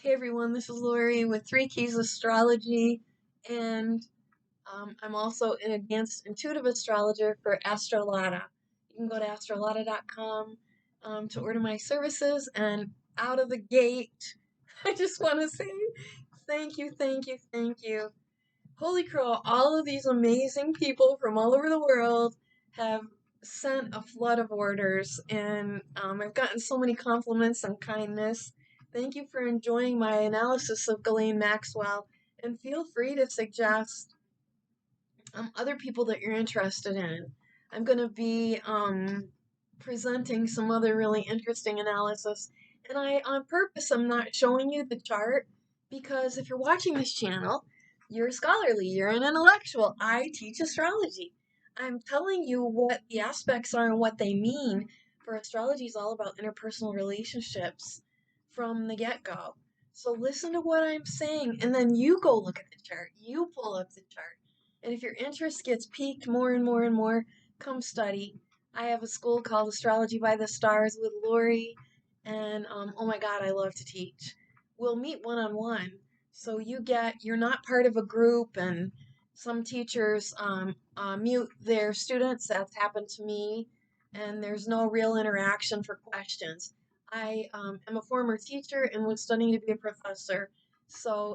Hey everyone, this is Lori with Three Keys Astrology, and I'm also an advanced intuitive astrologer for Astrolata. You can go to astrolata.com to order my services, and out of the gate, I just want to say thank you, thank you, thank you. Holy crow, all of these amazing people from all over the world have sent a flood of orders, and I've gotten so many compliments and kindness. Thank you for enjoying my analysis of Ghislaine Maxwell, and feel free to suggest other people that you're interested in. I'm going to be presenting some other really interesting analysis, and on purpose, I'm not showing you the chart because if you're watching this channel, you're scholarly, you're an intellectual. I teach astrology. I'm telling you what the aspects are and what they mean, for astrology is all about interpersonal relationships from the get-go. So listen to what I'm saying, and then you go look at the chart. You pull up the chart. And if your interest gets piqued more and more and more, come study. I have a school called Astrology by the Stars with Lori, and oh my God, I love to teach. We'll meet one on one, so you're not part of a group, and some teachers mute their students. That's happened to me, and there's no real interaction for questions. I am a former teacher and was studying to be a professor,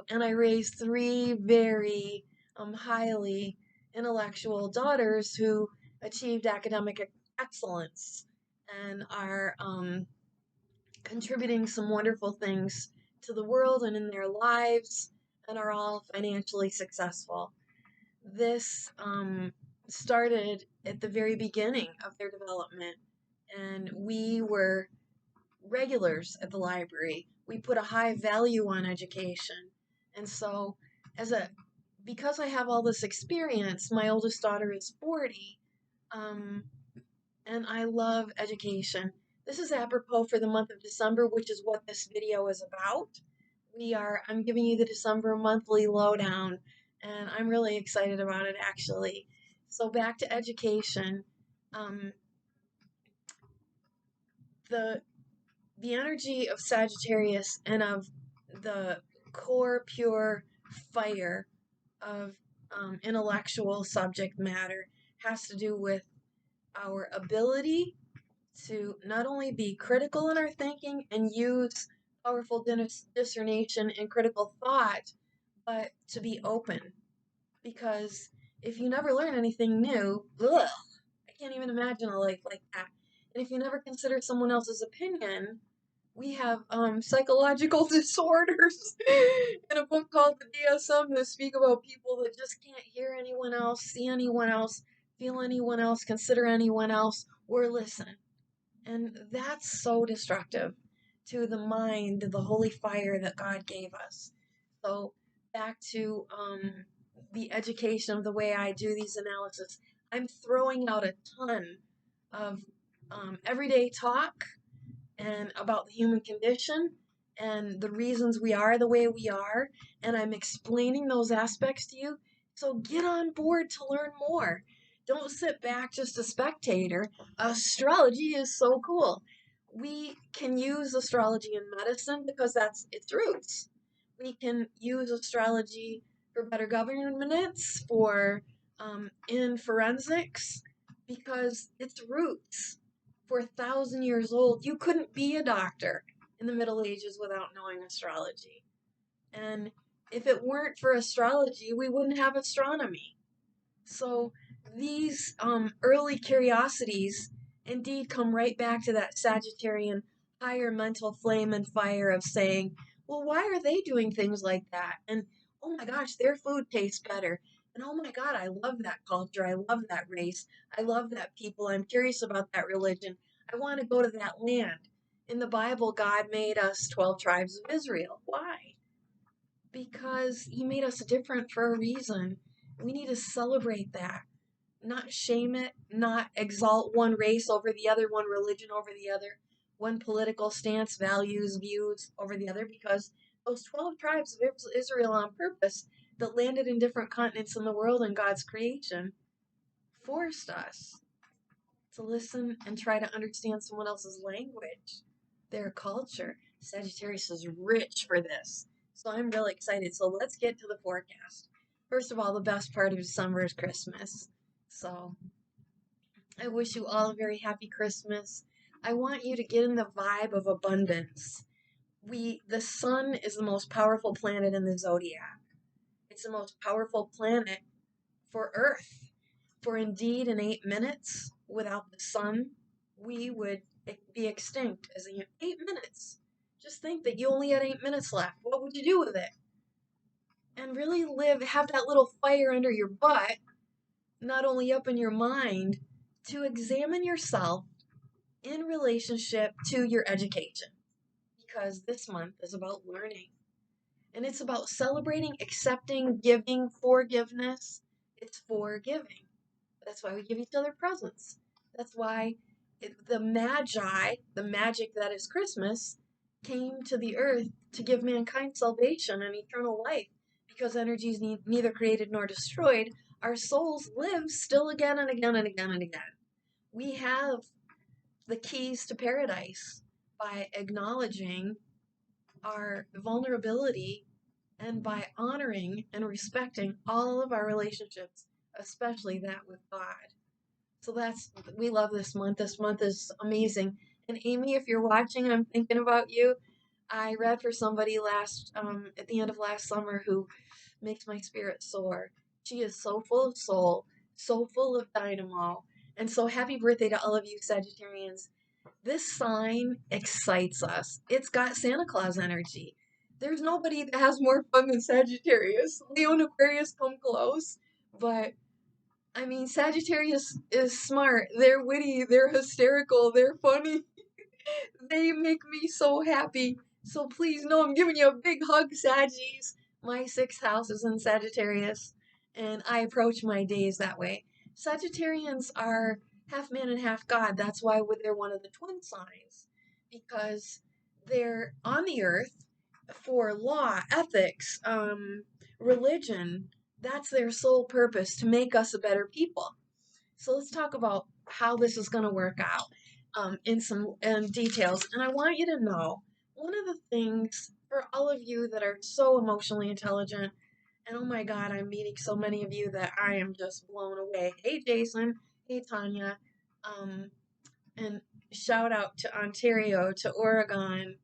and I raised three very highly intellectual daughters who achieved academic excellence and are contributing some wonderful things to the world and in their lives and are all financially successful. This started at the very beginning of their development, and we were regulars at the library. We put a high value on education. And so, as a because I have all this experience, my oldest daughter is 40, um, and I love education. This is apropos for the month of December, which is what this video is about. I'm giving you the December monthly lowdown, and I'm really excited about it actually. So back to education. Um, the the energy of Sagittarius and of the core, pure fire of intellectual subject matter has to do with our ability to not only be critical in our thinking and use powerful discernation and critical thought, but to be open. Because if you never learn anything new, ugh, I can't even imagine a life like that. And if you never consider someone else's opinion, we have psychological disorders in a book called the DSM that speak about people that just can't hear anyone else, see anyone else, feel anyone else, consider anyone else, or listen. And that's so destructive to the mind, the holy fire that God gave us. So back to the education of the way I do these analysis. I'm throwing out a ton of everyday talk and about the human condition and the reasons we are the way we are, and I'm explaining those aspects to you. So get on board to learn more. Don't sit back just a spectator. Astrology is so cool. We can use astrology in medicine because that's its roots. We can use astrology for better governance, for in forensics, because its roots for 1,000 years old. You couldn't be a doctor in the Middle Ages without knowing astrology. And if it weren't for astrology, we wouldn't have astronomy. So these early curiosities indeed come right back to that Sagittarian higher mental flame and fire of saying, well, why are they doing things like that? And oh my gosh, their food tastes better. And oh my God, I love that culture. I love that race. I love that people. I'm curious about that religion. I want to go to that land. In the Bible, God made us 12 tribes of Israel. Why? Because He made us different for a reason. We need to celebrate that, not shame it, not exalt one race over the other, one religion over the other, one political stance, values, views over the other, because those 12 tribes of Israel on purpose that landed in different continents in the world in God's creation forced us to listen and try to understand someone else's language, their culture. Sagittarius is rich for this. So I'm really excited. So let's get to the forecast. First of all, the best part of December is Christmas. So I wish you all a very happy Christmas. I want you to get in the vibe of abundance. The sun is the most powerful planet in the zodiac. It's the most powerful planet for Earth. For indeed, in 8 minutes, without the sun, we would be extinct as in 8 minutes. Just think that you only had 8 minutes left. What would you do with it? And really have that little fire under your butt, not only up in your mind, to examine yourself in relationship to your education. Because this month is about learning. And it's about celebrating, accepting, giving, forgiveness. It's forgiving. That's why we give each other presents. That's why the Magi, the magic that is Christmas, came to the earth to give mankind salvation and eternal life. Because energy is neither created nor destroyed, our souls live still again and again and again and again. We have the keys to paradise by acknowledging our vulnerability and by honoring and respecting all of our relationships, especially that with God. So we love this month. This month is amazing. And Amy, if you're watching, I'm thinking about you. I read for somebody at the end of last summer who makes my spirit soar. She is so full of soul, so full of dynamo. And so happy birthday to all of you Sagittarians. This sign excites us. It's got Santa Claus energy. There's nobody that has more fun than Sagittarius. Leo and Aquarius come close, but I mean, Sagittarius is smart. They're witty, they're hysterical, they're funny. They make me so happy. So please know I'm giving you a big hug, Saggies. My sixth house is in Sagittarius, and I approach my days that way. Sagittarians are half man and half god. That's why they're one of the twin signs, because they're on the earth for law, ethics, religion. That's their sole purpose, to make us a better people. So let's talk about how this is going to work out in some details. And I want you to know one of the things for all of you that are so emotionally intelligent, and oh my God, I'm meeting so many of you that I am just blown away. Hey, Jason. Hey, Tanya. Um, and shout out to Ontario, to Oregon,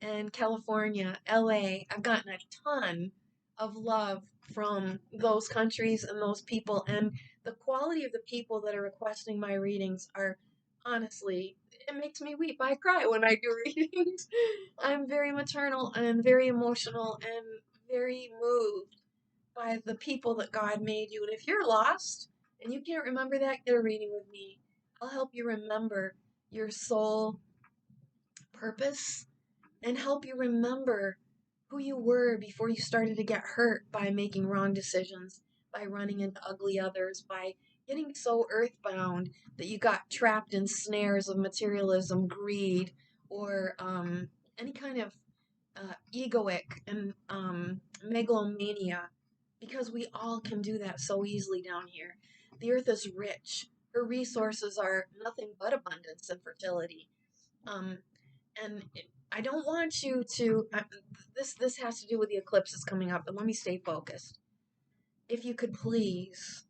and California, LA. I've gotten a ton of love from those countries and those people, and the quality of the people that are requesting my readings are honestly, it makes me weep. I cry when I do readings. I'm very maternal and very emotional and very moved by the people that God made you. And if you're lost and you can't remember that, get a reading with me. I'll help you remember your soul purpose and help you remember who you were before you started to get hurt by making wrong decisions, by running into ugly others, by getting so earthbound that you got trapped in snares of materialism, greed, or any kind of egoic and megalomania, because we all can do that so easily down here. The earth is rich. Her resources are nothing but abundance and fertility. Um, and I don't want you to. This has to do with the eclipse that's coming up, but let me stay focused. If you could please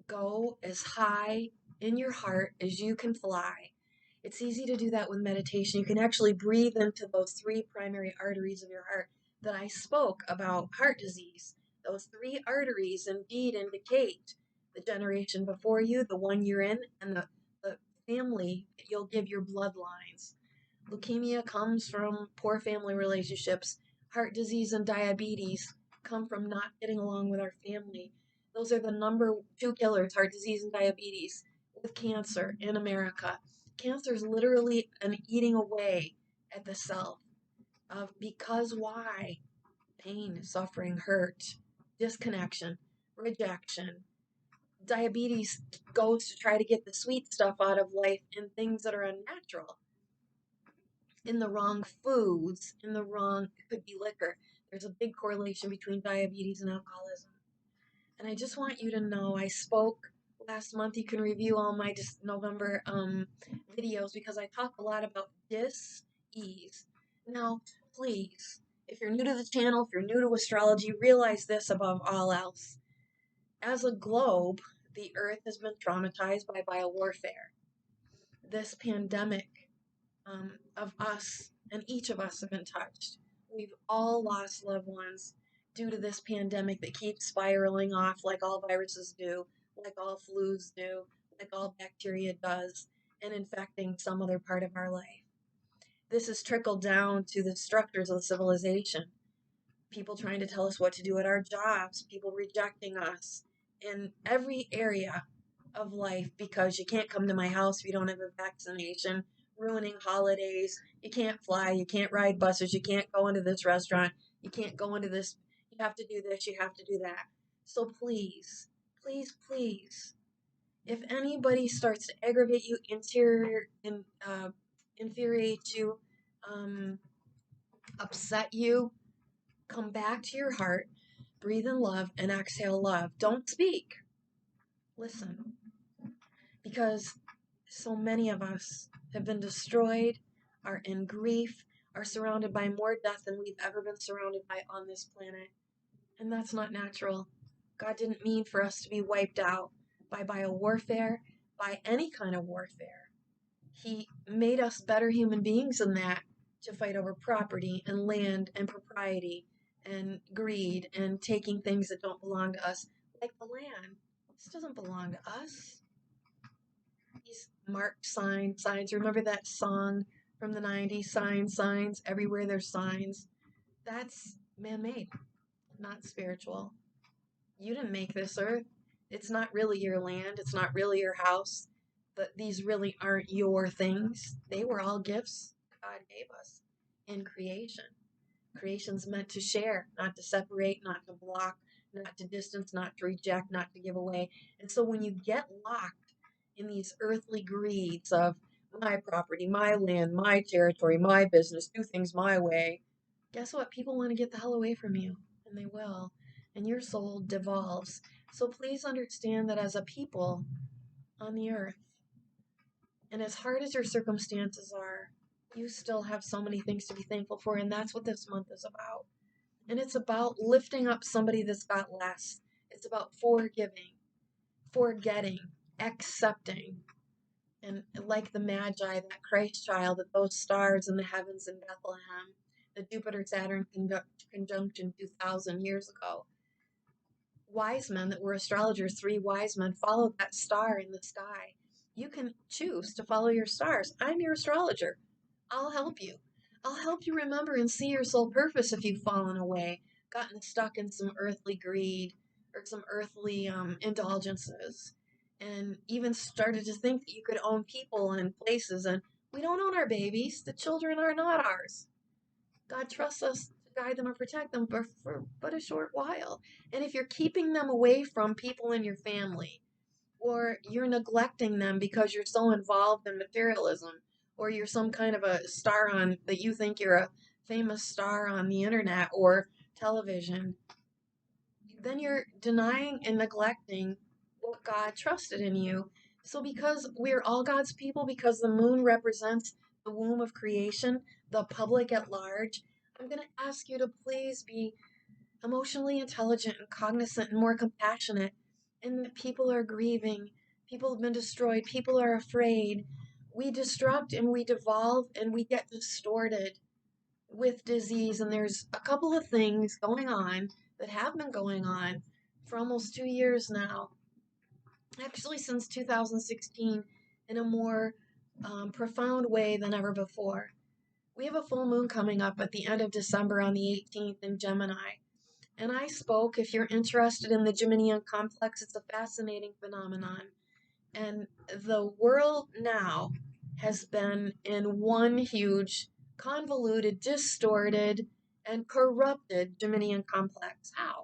go as high in your heart as you can fly. It's easy to do that with meditation. You can actually breathe into those three primary arteries of your heart that I spoke about heart disease. Those three arteries indeed indicate the generation before you, the one you're in, and the family that you'll give your bloodlines. Leukemia comes from poor family relationships. Heart disease and diabetes come from not getting along with our family. Those are the number two killers, heart disease and diabetes, with cancer in America. Cancer is literally an eating away at the self. Because why? Pain, suffering, hurt, disconnection, rejection. Diabetes goes to try to get the sweet stuff out of life in things that are unnatural, in the wrong foods, it could be liquor. There's a big correlation between diabetes and alcoholism. And I just want you to know, I spoke last month. You can review all my November videos, because I talk a lot about dis-ease. Now, please, if you're new to the channel, if you're new to astrology, realize this above all else. As a globe, the earth has been traumatized by biowarfare. This pandemic of us, and each of us have been touched. We've all lost loved ones due to this pandemic that keeps spiraling off like all viruses do, like all flus do, like all bacteria does, and infecting some other part of our life. This has trickled down to the structures of the civilization. People trying to tell us what to do at our jobs, people rejecting us in every area of life because you can't come to my house if you don't have a vaccination, ruining holidays. You can't fly, you can't ride buses, you can't go into this restaurant, you can't go into this, you have to do this, you have to do that. So please, please, please, if anybody starts to aggravate you, infuriate you, um, upset you, come back to your heart, breathe in love, and exhale love. Don't speak. Listen. Because so many of us have been destroyed, are in grief, are surrounded by more death than we've ever been surrounded by on this planet. And that's not natural. God didn't mean for us to be wiped out by biowarfare, by any kind of warfare. He made us better human beings than that, to fight over property and land and propriety and greed and taking things that don't belong to us, like the land. This doesn't belong to us. These marked signs. Remember that song from the 90s? Signs, everywhere there's signs. That's man made, not spiritual. You didn't make this earth. It's not really your land. It's not really your house. But these really aren't your things. They were all gifts God gave us in creation. Creation's meant to share, not to separate, not to block, not to distance, not to reject, not to give away. And so when you get locked in these earthly greeds of my property, my land, my territory, my business, do things my way, guess what? People want to get the hell away from you, and they will. And your soul devolves. So please understand that as a people on the earth, and as hard as your circumstances are, you still have so many things to be thankful for, and that's what this month is about. And it's about lifting up somebody that's got less. It's about forgiving, forgetting, accepting. And like the Magi, that Christ child, that those stars in the heavens in Bethlehem, the Jupiter Saturn conjunction 2,000 years ago, wise men that were astrologers, three wise men, followed that star in the sky. You can choose to follow your stars. I'm your astrologer. I'll help you. I'll help you remember and see your soul purpose if you've fallen away, gotten stuck in some earthly greed or some earthly indulgences, and even started to think that you could own people and places. And we don't own our babies. The children are not ours. God trusts us to guide them and protect them for but a short while. And if you're keeping them away from people in your family, or you're neglecting them because you're so involved in materialism, or you're some kind of a star on that you think you're a famous star on the internet or television, then you're denying and neglecting what God trusted in you. So, because we're all God's people, because the moon represents the womb of creation, the public at large, I'm going to ask you to please be emotionally intelligent and cognizant and more compassionate. And that people are grieving, people have been destroyed, people are afraid. We destruct and we devolve and we get distorted with disease. And there's a couple of things going on that have been going on for almost 2 years now, actually since 2016, in a more profound way than ever before. We have a full moon coming up at the end of December on the 18th in Gemini. And I spoke, if you're interested in the Geminian complex, it's a fascinating phenomenon. And the world now has been in one huge, convoluted, distorted, and corrupted Geminian complex. How?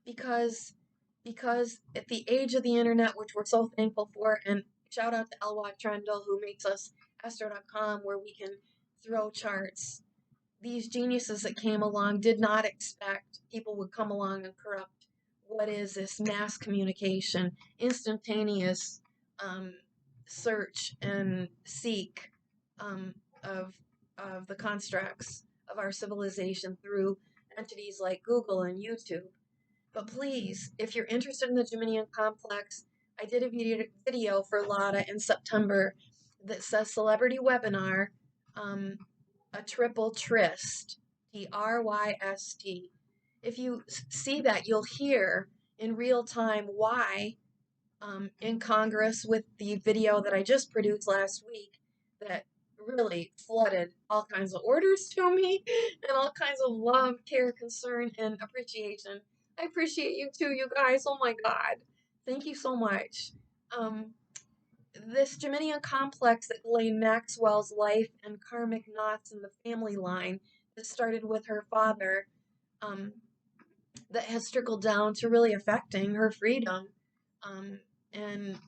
Because because at the age of the internet, which we're so thankful for, and shout out to Elwa Trendle who makes us Astro.com, where we can throw charts. These geniuses that came along did not expect people would come along and corrupt what is this mass communication, instantaneous um, search and seek of of the constructs of our civilization through entities like Google and YouTube. But please, if you're interested in the Geminian complex, I did a video for Lotta in September that says celebrity webinar, um, a triple tryst, TRYST. If you see that, you'll hear in real time why, in Congress with the video that I just produced last week that really flooded all kinds of orders to me and all kinds of love, care, concern, and appreciation. I appreciate you too, you guys. Oh my God. Thank you so much. Um, this Geminian complex that Ghislaine Maxwell's life and karmic knots in the family line that started with her father, um, that has trickled down to really affecting her freedom, um, and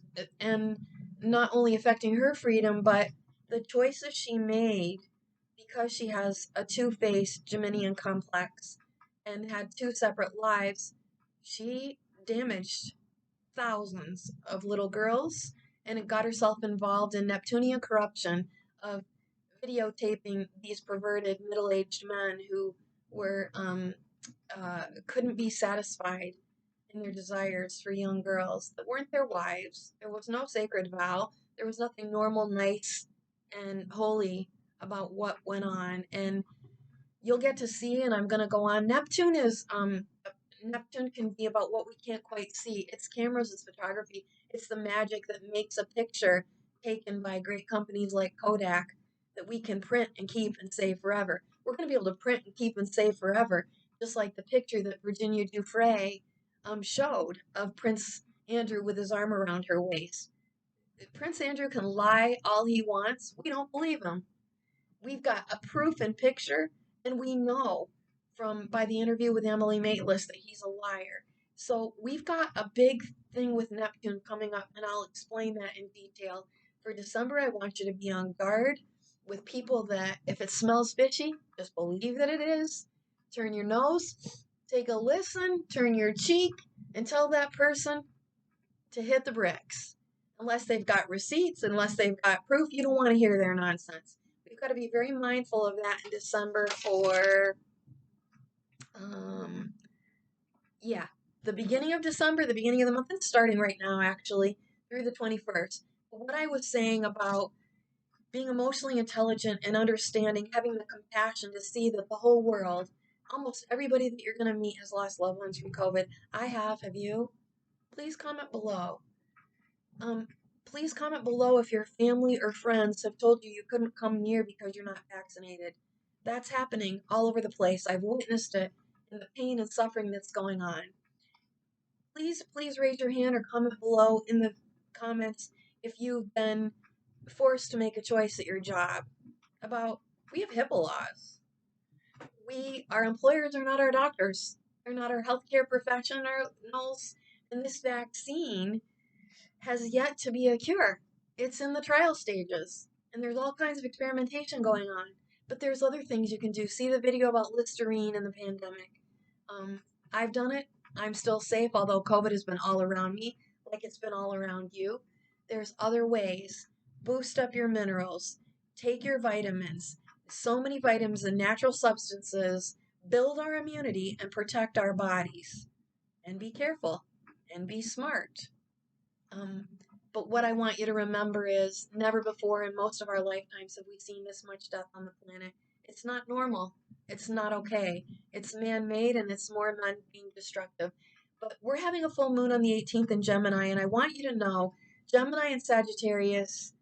and not only affecting her freedom, but the choices she made because she has a two-faced Geminian complex and had two separate lives. She damaged thousands of little girls and got herself involved in Neptunian corruption of videotaping these perverted middle-aged men who were couldn't be satisfied in their desires for young girls that weren't their wives. There was no sacred vow. There was nothing normal, nice, and holy about what went on. And you'll get to see, and I'm going to go on. Neptune can be about what we can't quite see. It's cameras, it's photography, it's the magic that makes a picture taken by great companies like Kodak that we can print and keep and save forever. We're going to be able to print and keep and save forever, just like the picture that Virginia Dufresne showed of Prince Andrew with his arm around her waist. Prince Andrew can lie all he wants. We don't believe him. We've got a proof and picture, and we know from by the interview with Emily Maitlis that he's a liar. So we've got a big thing with Neptune coming up, and I'll explain that in detail. For December, I want you to be on guard with people that, if it smells fishy, just believe that it is. Turn your nose, take a listen, turn your cheek, and tell that person to hit the bricks. Unless they've got receipts, unless they've got proof, you don't want to hear their nonsense. We've got to be very mindful of that in December for, um, yeah, the beginning of December, the beginning of the month. It's starting right now, actually, through the 21st. But what I was saying about being emotionally intelligent and understanding, having the compassion to see that the whole world, almost everybody that you're going to meet has lost loved ones from COVID. I have. Have you? Please comment below. Um, please comment below if your family or friends have told you you couldn't come near because you're not vaccinated. That's happening all over the place. I've witnessed it in the pain and suffering that's going on. Please raise your hand or comment below in the comments if you've been forced to make a choice at your job. We have HIPAA laws. Our employers are not our doctors. They're not our healthcare professionals. And this vaccine has yet to be a cure. It's in the trial stages, and there's all kinds of experimentation going on. But there's other things you can do. See the video about Listerine and the pandemic. I've done it. I'm still safe, although COVID has been all around me, like it's been all around you. There's other ways. Boost up your minerals. Take your vitamins. So many vitamins and natural substances build our immunity and protect our bodies. And be careful and be smart. Um, but what I want you to remember is never before in most of our lifetimes have we seen this much death on the planet. It's not normal. It's not okay. It's man-made and it's more men being destructive. But we're having a full moon on the 18th in Gemini, and I want you to know Gemini and Sagittarius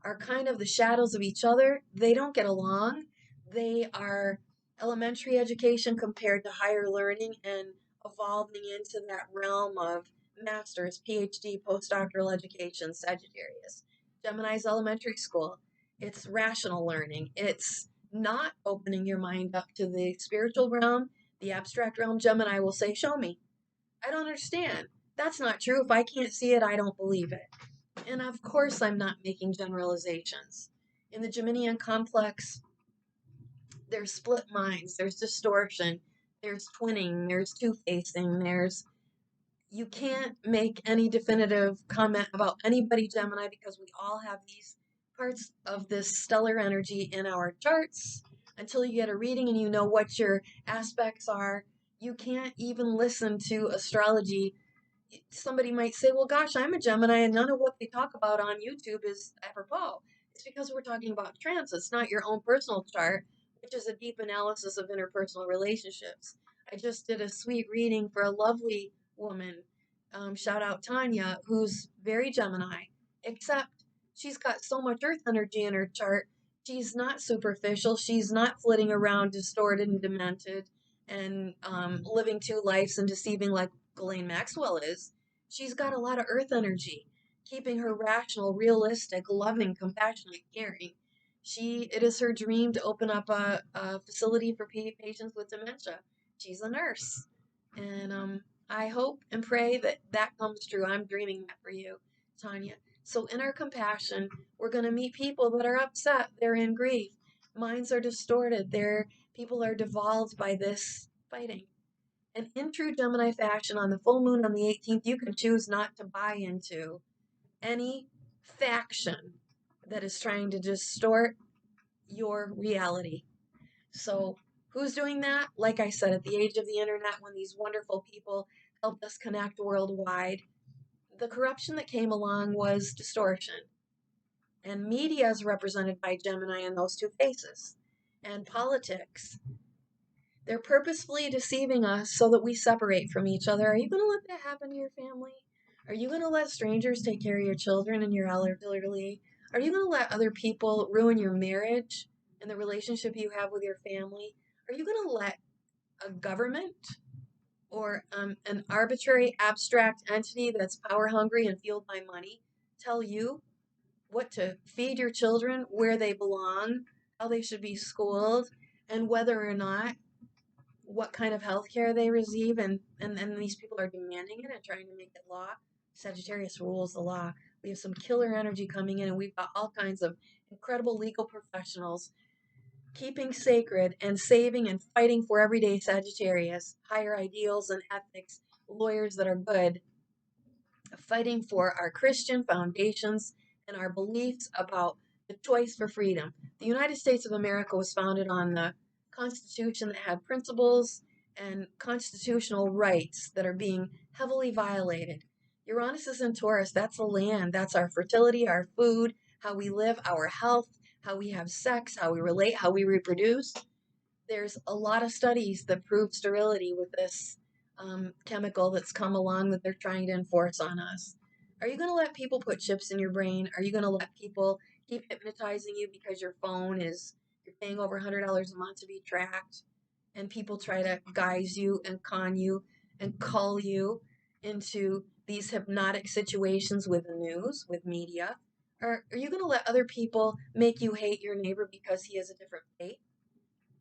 are kind of the shadows of each other. They don't get along. They are elementary education compared to higher learning and evolving into that realm of master's, PhD, postdoctoral education, Sagittarius. Gemini's elementary school. It's rational learning. It's not opening your mind up to the spiritual realm, the abstract realm. Gemini will say, show me. I don't understand. That's not true. If I can't see it, I don't believe it. And of course, I'm not making generalizations. In the Geminian complex, there's split minds, there's distortion, there's twinning, there's two-facing, you can't make any definitive comment about anybody Gemini because we all have these parts of this stellar energy in our charts until you get a reading and you know what your aspects are. You can't even listen to astrology. Somebody might say, well, gosh, I'm a Gemini, and none of what they talk about on YouTube is apropos. It's because we're talking about transits, not your own personal chart, which is a deep analysis of interpersonal relationships. I just did a sweet reading for a lovely woman, shout out Tanya, who's very Gemini, except she's got so much earth energy in her chart. She's not superficial. She's not flitting around distorted and demented and living two lives and deceiving like Ghislaine Maxwell is. She's got a lot of earth energy, keeping her rational, realistic, loving, compassionate, caring. It is her dream to open up a facility for patients with dementia. She's a nurse. And I hope and pray that that comes true. I'm dreaming that for you, Tanya. So in our compassion, we're going to meet people that are upset. They're in grief. Minds are distorted. People are devolved by this fighting. And in true Gemini fashion, on the full moon on the 18th, you can choose not to buy into any faction that is trying to distort your reality. So, who's doing that? Like I said, at the age of the internet, when these wonderful people helped us connect worldwide, the corruption that came along was distortion. And media is represented by Gemini in those two faces. And politics. They're purposefully deceiving us so that we separate from each other. Are you going to let that happen to your family? Are you going to let strangers take care of your children and your elderly? Are you going to let other people ruin your marriage and the relationship you have with your family? Are you going to let a government or an arbitrary abstract entity that's power hungry and fueled by money tell you what to feed your children, where they belong, how they should be schooled, and whether or not what kind of health care they receive, and these people are demanding it and trying to make it law? Sagittarius rules the law. We have some killer energy coming in, and we've got all kinds of incredible legal professionals keeping sacred and saving and fighting for everyday Sagittarius, higher ideals and ethics, lawyers that are good, fighting for our Christian foundations and our beliefs about the choice for freedom. The United States of America was founded on the Constitution that had principles and constitutional rights that are being heavily violated. Uranus is in Taurus. That's the land. That's our fertility, our food, how we live, our health, how we have sex, how we relate, how we reproduce. There's a lot of studies that prove sterility with this chemical that's come along that they're trying to enforce on us. Are you going to let people put chips in your brain? Are you going to let people keep hypnotizing you because your phone is, you're paying over $100 a month to be tracked? And people try to guise you and con you and cull you into these hypnotic situations with the news, with media? Or are you going to let other people make you hate your neighbor because he has a different faith?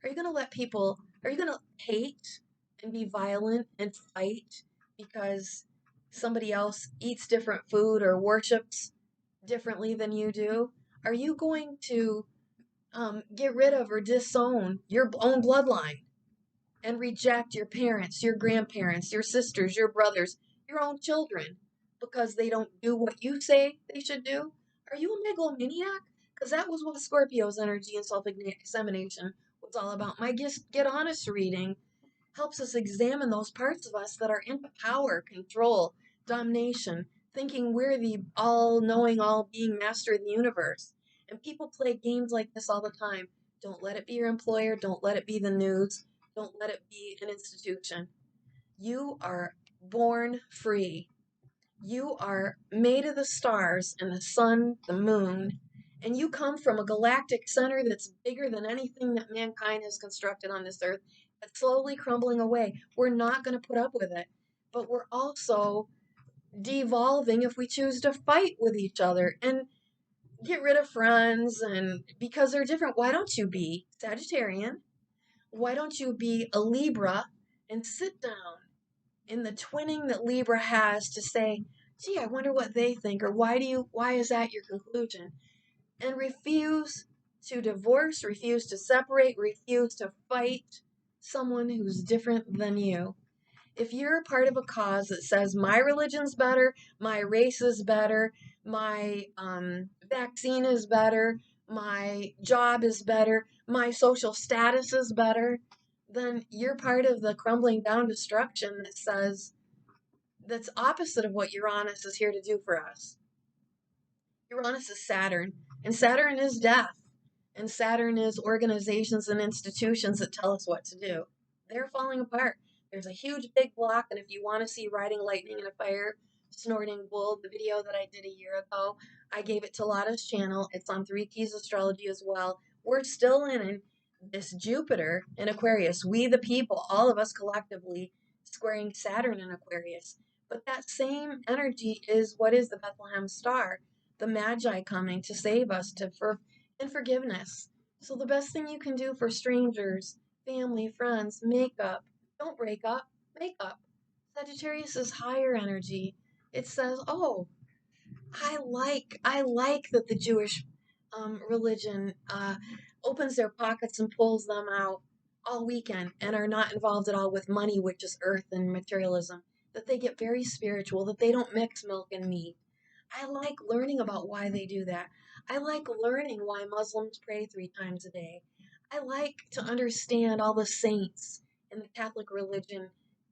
Are you going to hate and be violent and fight because somebody else eats different food or worships differently than you do? Are you going to get rid of or disown your own bloodline and reject your parents, your grandparents, your sisters, your brothers, your own children because they don't do what you say they should do? Are you a megalomaniac? Because that was what Scorpio's energy and self-examination was all about. My Get Honest reading helps us examine those parts of us that are into power, control, domination, thinking we're the all-knowing, all-being master of the universe. And people play games like this all the time. Don't let it be your employer. Don't let it be the news. Don't let it be an institution. You are born free. You are made of the stars and the sun, the moon, and you come from a galactic center that's bigger than anything that mankind has constructed on this earth. It's slowly crumbling away. We're not going to put up with it, but we're also devolving if we choose to fight with each other and get rid of friends and because they're different. Why don't you be Sagittarian? Why don't you be a Libra and sit down in the twinning that Libra has to say, gee, I wonder what they think, or why is that your conclusion? And refuse to divorce, refuse to separate, refuse to fight someone who's different than you. If you're a part of a cause that says my religion's better, my race is better, my vaccine is better, my job is better, my social status is better, then you're part of the crumbling down destruction that says that's opposite of what Uranus is here to do for us. Uranus is Saturn, and Saturn is death, and Saturn is organizations and institutions that tell us what to do. They're falling apart. There's a huge big block, and if you want to see riding lightning in a fire, snorting bull, the video that I did a year ago, I gave it to Lotta's channel. It's on 3 Keys Astrology as well. We're still in this Jupiter in Aquarius. We, the people, all of us collectively, squaring Saturn in Aquarius. But that same energy is what is the Bethlehem Star, the Magi coming to save us, and forgiveness. So the best thing you can do for strangers, family, friends, make up. Don't break up, make up. Sagittarius is higher energy. It says, "Oh, I like that the Jewish religion opens their pockets and pulls them out all weekend and are not involved at all with money, which is earth and materialism. That they get very spiritual. That they don't mix milk and meat. I like learning about why they do that. I like learning why Muslims pray 3 times a day. I like to understand all the saints in the Catholic religion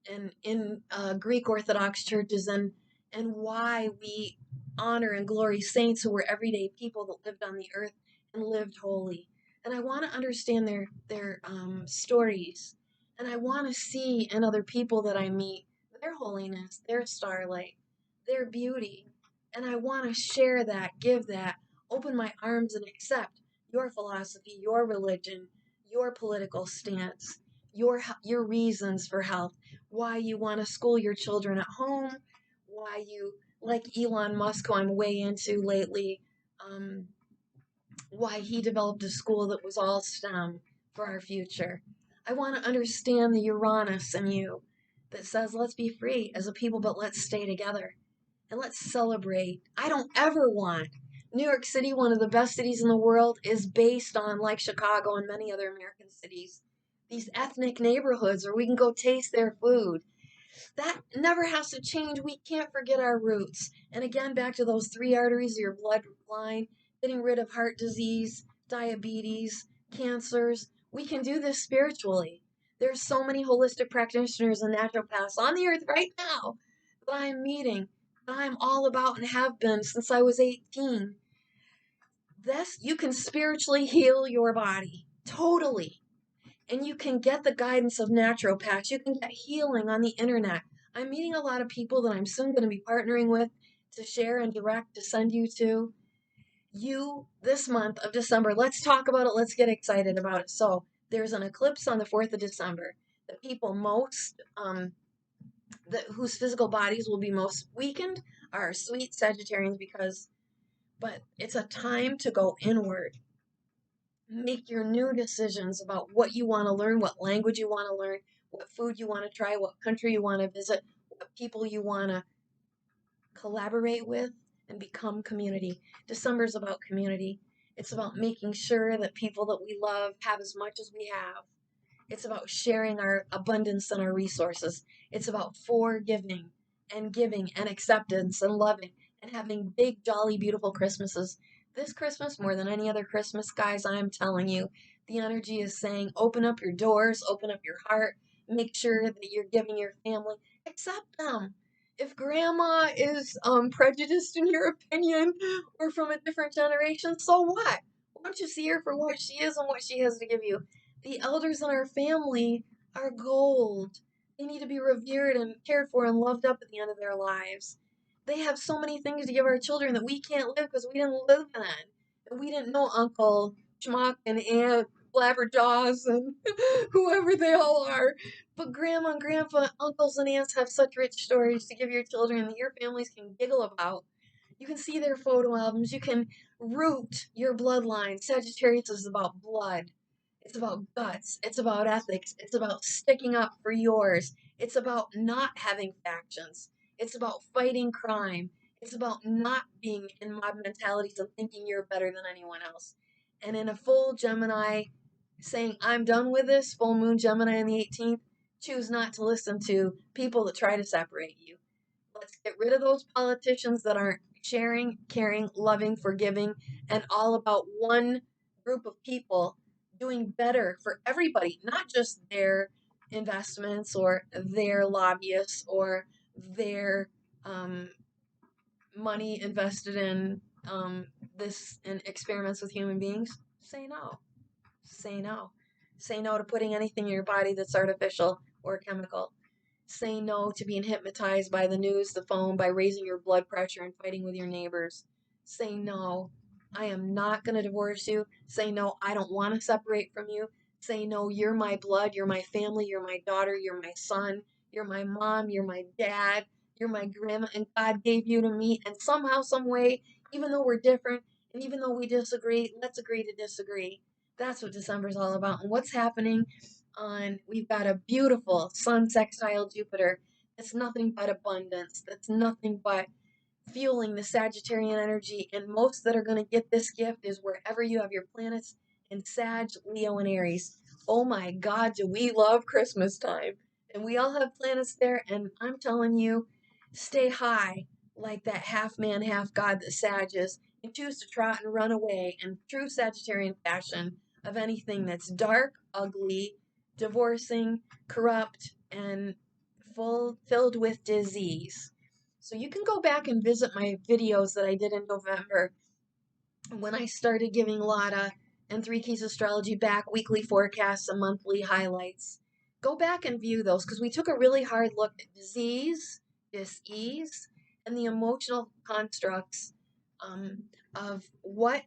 and in Greek Orthodox churches, and why we honor and glory saints who were everyday people that lived on the earth and lived holy. And I want to understand their stories, and I want to see in other people that I meet their holiness, their starlight, their beauty, and I want to share that, give that, open my arms and accept your philosophy, your religion, your political stance, your reasons for health, why you want to school your children at home, why you like Elon Musk, who I'm way into lately, um, why he developed a school that was all STEM for our future. I want to understand the Uranus in you that says, let's be free as a people, but let's stay together and let's celebrate. I don't ever want New York City, one of the best cities in the world, is based on, like Chicago and many other American cities, these ethnic neighborhoods where we can go taste their food. That never has to change. We can't forget our roots. And again, back to those 3 arteries of your bloodline, getting rid of heart disease, diabetes, cancers. We can do this spiritually. There's so many holistic practitioners and naturopaths on the earth right now that I'm meeting, that I'm all about and have been since I was 18. This, you can spiritually heal your body totally. And you can get the guidance of naturopaths. You can get healing on the internet. I'm meeting a lot of people that I'm soon going to be partnering with to share and direct to send you to. You, this month of December, let's talk about it. Let's get excited about it. So there's an eclipse on the 4th of December. The people whose physical bodies will be most weakened are sweet Sagittarians, but it's a time to go inward. Make your new decisions about what you want to learn, what language you want to learn, what food you want to try, what country you want to visit, what people you want to collaborate with and become community. December is about community. It's about making sure that people that we love have as much as we have. It's about sharing our abundance and our resources. It's about forgiving and giving and acceptance and loving and having big, jolly, beautiful Christmases. This Christmas, more than any other Christmas, guys, I'm telling you, the energy is saying open up your doors, open up your heart, make sure that you're giving your family, accept them. If grandma is prejudiced in your opinion or from a different generation, so what? Why don't you see her for what she is and what she has to give you? The elders in our family are gold. They need to be revered and cared for and loved up at the end of their lives. They have so many things to give our children that we can't live because we didn't live then. And we didn't know Uncle Schmuck and Aunt Blabberjaws and whoever they all are. But Grandma and Grandpa, uncles and aunts have such rich stories to give your children that your families can giggle about. You can see their photo albums. You can root your bloodline. Sagittarius is about blood. It's about guts. It's about ethics. It's about sticking up for yours. It's about not having factions. It's about fighting crime. It's about not being in mob mentalities and thinking you're better than anyone else. And in a full Gemini, saying, I'm done with this, full moon Gemini on the 18th, choose not to listen to people that try to separate you. Let's get rid of those politicians that aren't sharing, caring, loving, forgiving, and all about one group of people doing better for everybody, not just their investments or their lobbyists or their um, money invested in this in experiments with human beings. Say no. Say no. Say no to putting anything in your body that's artificial or chemical. Say no to being hypnotized by the news, the phone, by raising your blood pressure and fighting with your neighbors. Say no. I am not going to divorce you. Say no. I don't want to separate from you. Say no. You're my blood. You're my family. You're my daughter. You're my son. You're my mom. You're my dad. You're my grandma. And God gave you to me. And somehow, some way, even though we're different and even though we disagree, let's agree to disagree. That's what December's all about. And what's happening we've got a beautiful sun sextile Jupiter. That's nothing but abundance. That's nothing but fueling the Sagittarian energy. And most that are going to get this gift is wherever you have your planets in Sag, Leo, and Aries. Oh my God, do we love Christmas time? And we all have planets there. And I'm telling you, stay high like that half man, half God that Sag is, and choose to trot and run away in true Sagittarian fashion of anything that's dark, ugly, divorcing, corrupt, and filled with disease. So you can go back and visit my videos that I did in November when I started giving Lotta and Three Keys Astrology back weekly forecasts and monthly highlights. Go back and view those because we took a really hard look at disease, dis-ease, and the emotional constructs of what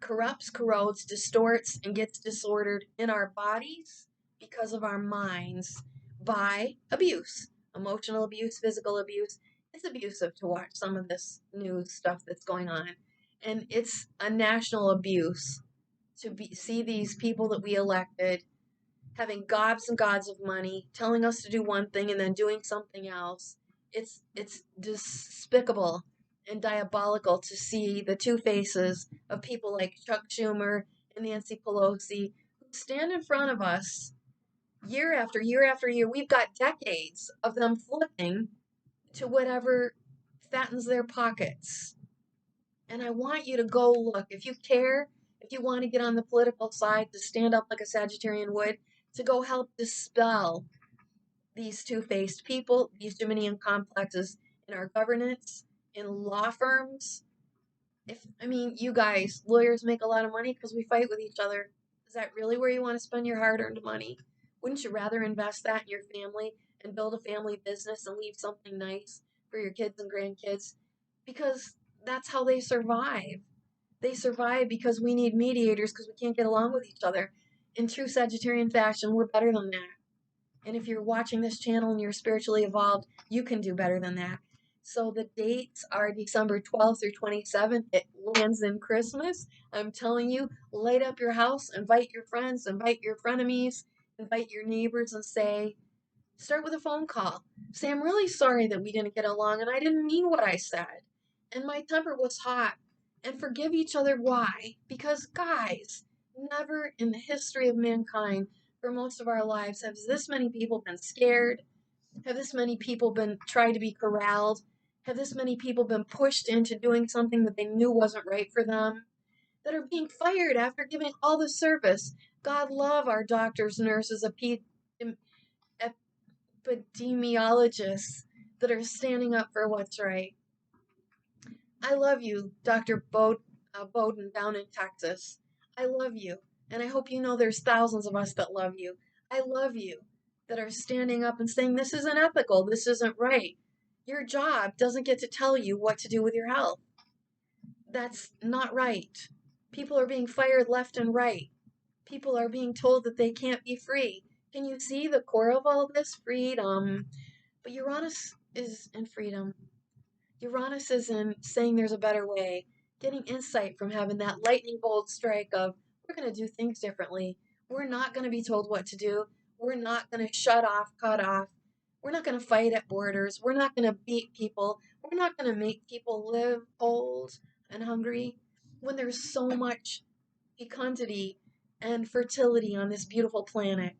corrupts, corrodes, distorts, and gets disordered in our bodies because of our minds by abuse. Emotional abuse, physical abuse. It's abusive to watch some of this news stuff that's going on. And it's a national abuse to see these people that we elected having gobs and gobs of money, telling us to do one thing and then doing something else. It's despicable and diabolical to see the two faces of people like Chuck Schumer and Nancy Pelosi who stand in front of us year after year after year. We've got decades of them flipping to whatever fattens their pockets. And I want you to go look. If you care, if you want to get on the political side, to stand up like a Sagittarian would, to go help dispel these two-faced people, these dominion complexes in our governance, in law firms. You guys, lawyers make a lot of money because we fight with each other. Is that really where you want to spend your hard-earned money? Wouldn't you rather invest that in your family and build a family business and leave something nice for your kids and grandkids? Because that's how they survive. They survive because we need mediators because we can't get along with each other. In true Sagittarian fashion, we're better than that. And if you're watching this channel and you're spiritually evolved, you can do better than that. So the dates are December 12th through 27th. It lands in Christmas. I'm telling you, light up your house, invite your friends, invite your frenemies, invite your neighbors, and start with a phone call. Say, I'm really sorry that we didn't get along and I didn't mean what I said. And my temper was hot. And forgive each other. Why? Because, guys, never in the history of mankind for most of our lives have this many people been scared, have this many people been tried to be corralled, have this many people been pushed into doing something that they knew wasn't right for them, that are being fired after giving all the service. God love our doctors, nurses, epidemiologists that are standing up for what's right. I love you, Dr. Bowden down in Texas. I love you. And I hope you know there's thousands of us that love you. I love you that are standing up and saying this isn't ethical, this isn't right. Your job doesn't get to tell you what to do with your health. That's not right. People are being fired left and right. People are being told that they can't be free. Can you see the core of all this? Freedom. But Uranus is in freedom. Uranus is in saying there's a better way, getting insight from having that lightning bolt strike of we're going to do things differently. We're not going to be told what to do. We're not going to shut off, cut off. We're not going to fight at borders. We're not going to beat people. We're not going to make people live old and hungry when there's so much fecundity and fertility on this beautiful planet.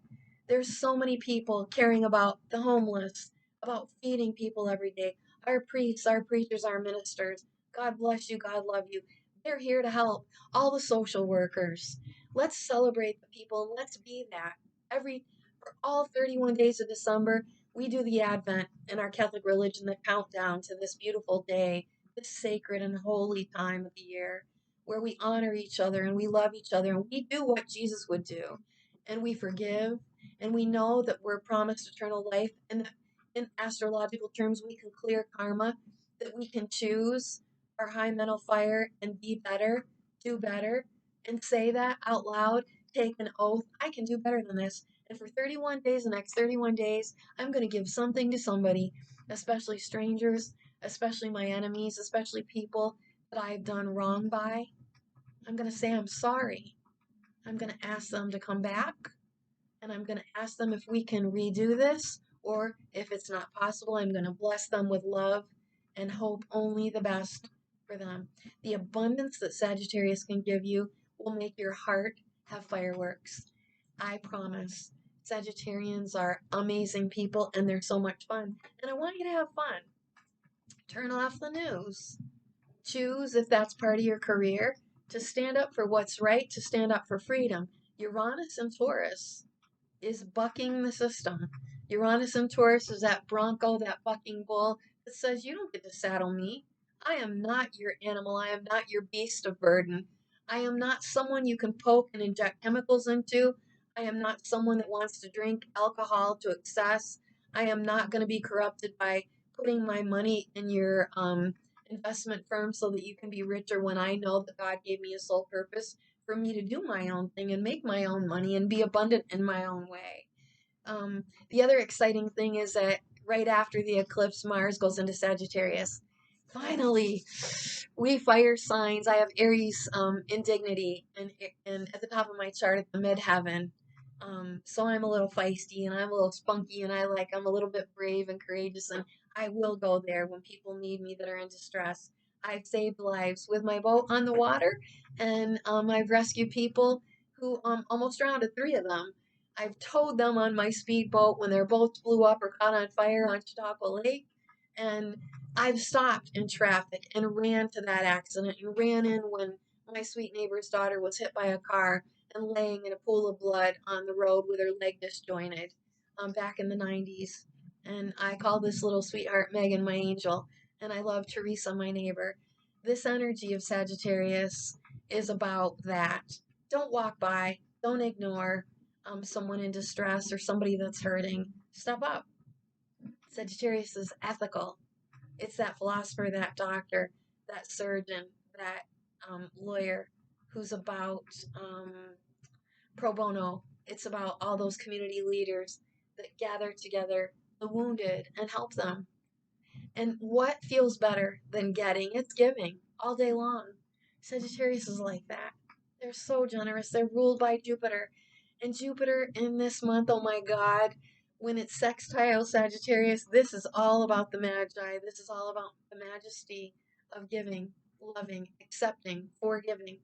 There's so many people caring about the homeless, about feeding people every day. Our priests, our preachers, our ministers. God bless you. God love you. They're here to help. All the social workers. Let's celebrate the people and let's be that. For all 31 days of December, we do the Advent in our Catholic religion, the countdown to this beautiful day, this sacred and holy time of the year, where we honor each other and we love each other and we do what Jesus would do. And we forgive and we know that we're promised eternal life. And in astrological terms, we can clear karma, that we can choose our high mental fire and be better, do better, and say that out loud, take an oath. I can do better than this. And for 31 days, the next 31 days, I'm going to give something to somebody, especially strangers, especially my enemies, especially people that I've done wrong by. I'm going to say I'm sorry. I'm going to ask them to come back, and I'm going to ask them if we can redo this, or if it's not possible, I'm going to bless them with love and hope only the best for them. The abundance that Sagittarius can give you will make your heart have fireworks. I promise. Sagittarians are amazing people and they're so much fun. And I want you to have fun. Turn off the news. Choose, if that's part of your career, to stand up for what's right, to stand up for freedom. Uranus and Taurus is bucking the system. Uranus and Taurus is that bronco, that bucking bull that says, you don't get to saddle me. I am not your animal. I am not your beast of burden. I am not someone you can poke and inject chemicals into. I am not someone that wants to drink alcohol to excess. I am not going to be corrupted by putting my money in your investment firm so that you can be richer, when I know that God gave me a sole purpose for me to do my own thing and make my own money and be abundant in my own way. The other exciting thing is that right after the eclipse, Mars goes into Sagittarius. Finally, we fire signs. I have Aries in dignity and at the top of my chart at the midheaven. So I'm a little feisty and I'm a little spunky and I'm a little bit brave and courageous, and I will go there when people need me that are in distress. I've saved lives with my boat on the water, and I've rescued people who almost drowned, three of them. I've towed them on my speedboat when their boats blew up or caught on fire on Chautauqua Lake, and I've stopped in traffic and ran to that accident and ran in when my sweet neighbor's daughter was hit by a car and laying in a pool of blood on the road with her leg disjointed, back in the 90s. And I call this little sweetheart Megan my angel, and I love Teresa, my neighbor. This energy of Sagittarius is about that. Don't walk by, don't ignore someone in distress or somebody that's hurting. Step up. Sagittarius is ethical. It's that philosopher, that doctor, that surgeon, that lawyer who's about pro bono. It's about all those community leaders that gather together the wounded and help them. And what feels better than getting? It's giving all day long. Sagittarius is like that. They're so generous. They're ruled by Jupiter. And Jupiter in this month, oh my God, when it's sextile Sagittarius, this is all about the Magi. This is all about the majesty of giving, loving, accepting, forgiving.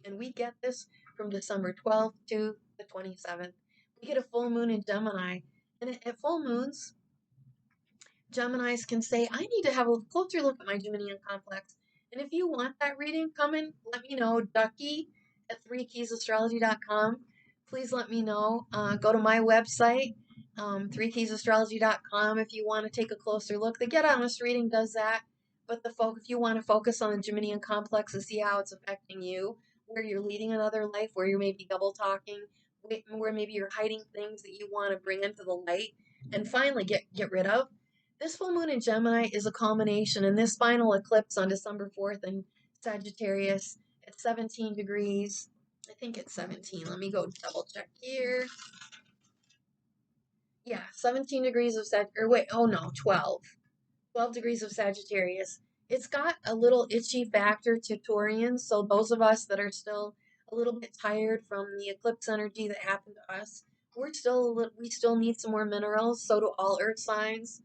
And we get this from December 12th to the 27th. We get a full moon in Gemini. And at full moons, Geminis can say, I need to have a closer look at my Geminian complex. And if you want that reading, come and let me know. Ducky at 3keysastrology.com. Please let me know. Go to my website, 3keysastrology.com, if you want to take a closer look. The Get Honest reading does that. But if you want to focus on the Geminian complex and see how it's affecting you, where you're leading another life, where you're maybe double talking, where maybe you're hiding things that you want to bring into the light and finally get rid of, this full moon in Gemini is a culmination, and this final eclipse on December 4th in Sagittarius at 17 degrees. I think it's 17. Let me go double check here. Yeah, 17 degrees of or wait, oh no, 12. 12 degrees of Sagittarius. It's got a little itchy factor to Taurians, so those of us that are still a little bit tired from the eclipse energy that happened to us, we still need some more minerals. So do all earth signs.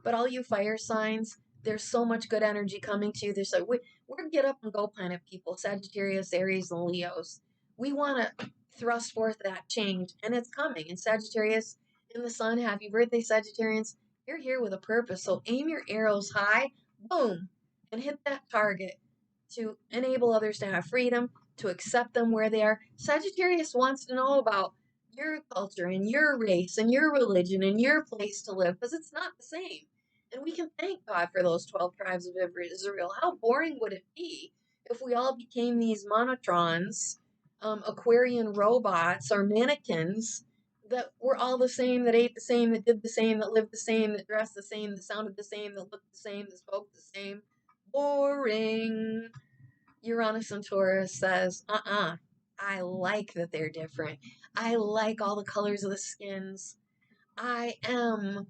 But all you fire signs, there's so much good energy coming to you. There's like, we're get up and go planet people, Sagittarius, Aries, and Leos. We want to thrust forth that change, and it's coming. And Sagittarius in the sun, happy birthday, Sagittarians. You're here with a purpose, so aim your arrows high. Boom. and hit that target to enable others to have freedom, to accept them where they are. Sagittarius wants to know about your culture and your race and your religion and your place to live because it's not the same. And we can thank God for those 12 tribes of Israel. How boring would it be if we all became these monotrons, Aquarian robots or mannequins that were all the same, that ate the same, that did the same, that lived the same, that dressed the same, that sounded the same, that looked the same, that spoke the same? Boring. Uranus and Taurus says, I like that they're different. I like all the colors of the skins. I am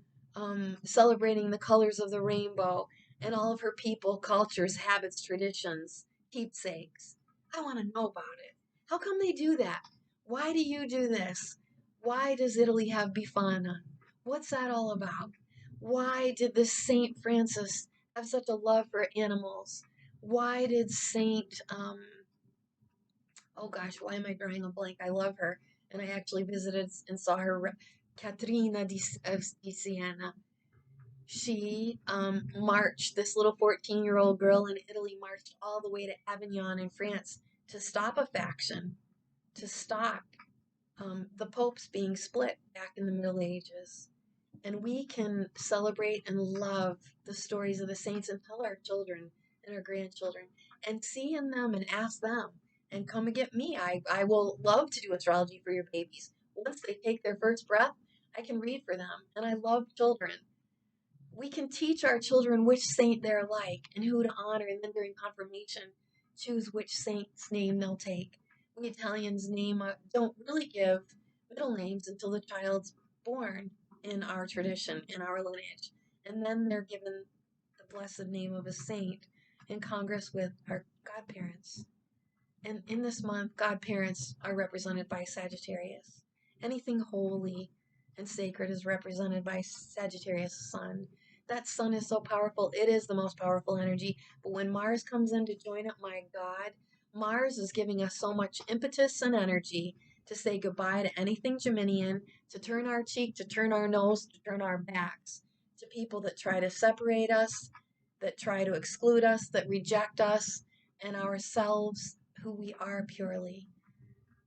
celebrating the colors of the rainbow and all of her people, cultures, habits, traditions, keepsakes. I want to know about it. How come they do that? Why do you do this? Why does Italy have Befana? What's that all about? Why did this Saint Francis have such a love for animals? Why did Saint, oh gosh, why am I drawing a blank? I love her. And I actually visited and saw her, Caterina di Siena. She marched, this little 14-year-old girl in Italy marched all the way to Avignon in France to stop a faction, to stop the popes being split back in the Middle Ages. And we can celebrate and love the stories of the saints and tell our children and our grandchildren and see in them and ask them and come and get me. I will love to do astrology for your babies. Once they take their first breath, I can read for them. And I love children. We can teach our children which saint they're like and who to honor, and then during confirmation, choose which saint's name they'll take. We Italians don't really give middle names until the child's born in our tradition, in our lineage. And then they're given the blessed name of a saint in congress with our godparents. And in this month, godparents are represented by Sagittarius. Anything holy and sacred is represented by Sagittarius sun. That sun is so powerful. It is the most powerful energy. But when Mars comes in to join it, my God, Mars is giving us so much impetus and energy to say goodbye to anything Geminian, to turn our cheek, to turn our nose, to turn our backs to people that try to separate us, that try to exclude us, that reject us and ourselves, who we are purely.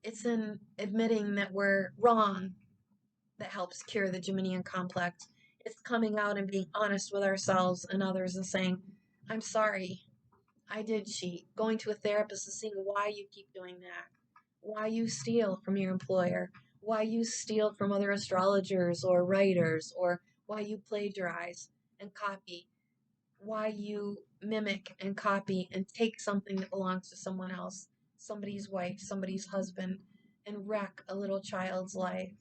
It's in admitting that we're wrong that helps cure the Geminian complex. It's coming out and being honest with ourselves and others and saying, I'm sorry, I did cheat. Going to a therapist and seeing why you keep doing that, why you steal from your employer, why you steal from other astrologers or writers, or why you plagiarize and copy, why you mimic and copy and take something that belongs to someone else, somebody's wife, somebody's husband, and wreck a little child's life.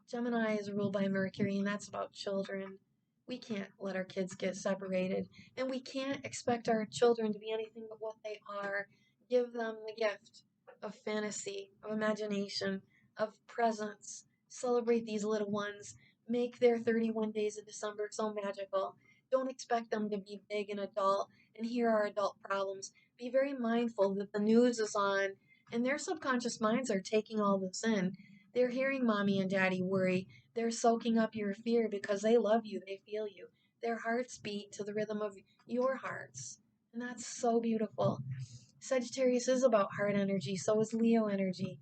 Gemini is ruled by Mercury, and that's about children. We can't let our kids get separated, and we can't expect our children to be anything but what they are. Give them the gift of fantasy, of imagination, of presence. Celebrate these little ones. Make their 31 days of December so magical. Don't expect them to be big and adult, and here are adult problems. Be very mindful that the news is on, and their subconscious minds are taking all this in. They're hearing mommy and daddy worry. They're soaking up your fear because they love you, they feel you. Their hearts beat to the rhythm of your hearts. And that's so beautiful. Sagittarius is about heart energy, so is Leo energy.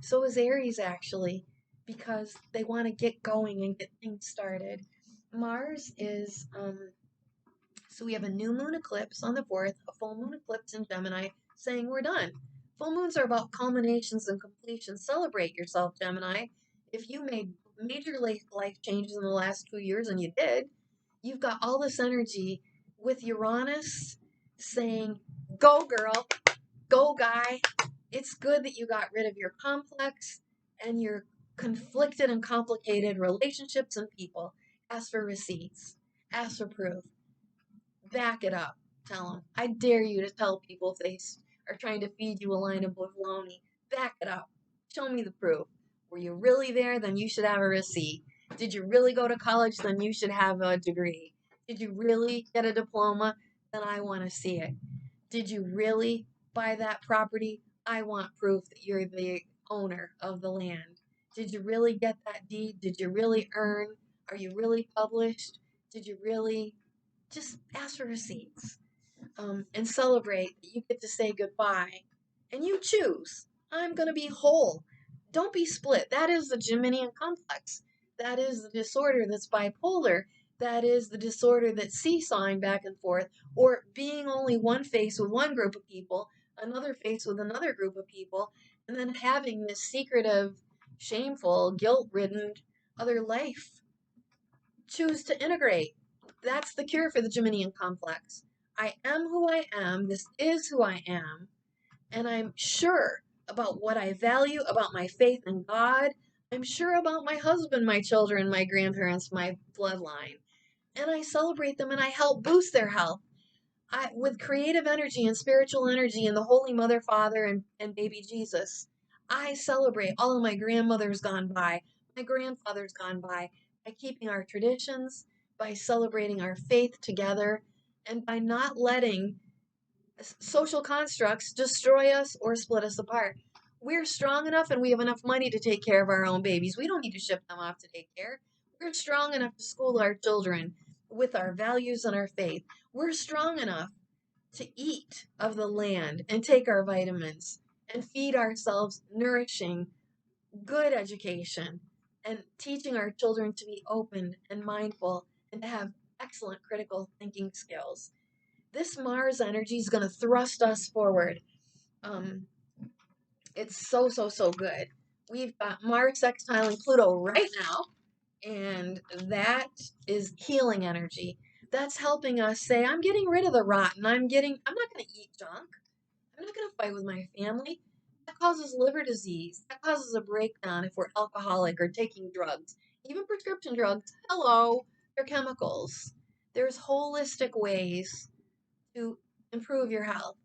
So is Aries, actually, because they want to get going and get things started. Mars is so we have a new moon eclipse on the 4th, a full moon eclipse in Gemini, saying we're done. Full moons are about culminations and completions. Celebrate yourself, Gemini. If you made major life changes in the last 2 years, and you did, you've got all this energy with Uranus saying, go girl, go guy. It's good that you got rid of your complex and your conflicted and complicated relationships and people. Ask for receipts. Ask for proof. Back it up. Tell them. I dare you to tell people if they are trying to feed you a line of baloney. Back it up. Show me the proof. Were you really there? Then you should have a receipt. Did you really go to college? Then you should have a degree. Did you really get a diploma? Then I want to see it. Did you really buy that property? I want proof that you're the owner of the land. Did you really get that deed? Did you really earn? Are you really published? Did you really just ask for receipts? and celebrate that you get to say goodbye. And you choose. I'm going to be whole. Don't be split. That is the Geminian complex. That is the disorder that's bipolar. That is the disorder that's seesawing back and forth, or being only one face with one group of people, another face with another group of people, and then having this secretive, shameful, guilt ridden other life. Choose to integrate. That's the cure for the Geminian complex. I am who I am. This is who I am. And I'm sure about what I value, about my faith in God. I'm sure about my husband, my children, my grandparents, my bloodline. And I celebrate them and I help boost their health. With creative energy and spiritual energy and the Holy Mother, Father, and baby Jesus, I celebrate all of my grandmothers gone by, my grandfathers gone by keeping our traditions, by celebrating our faith together, and by not letting social constructs destroy us or split us apart. We're strong enough and we have enough money to take care of our own babies. We don't need to ship them off to take care. We're strong enough to school our children with our values and our faith. We're strong enough to eat of the land and take our vitamins and feed ourselves nourishing, good education and teaching our children to be open and mindful and to have excellent critical thinking skills. This Mars energy is going to thrust us forward. Um, it's so, so, so good. We've got Mars sextiling Pluto right now, and that is healing energy. That's helping us say, I'm getting rid of the rotten. I'm not going to eat junk. I'm not going to fight with my family. That causes liver disease. That causes a breakdown if we're alcoholic or taking drugs. Even prescription drugs, hello, they're chemicals. There's holistic ways to improve your health.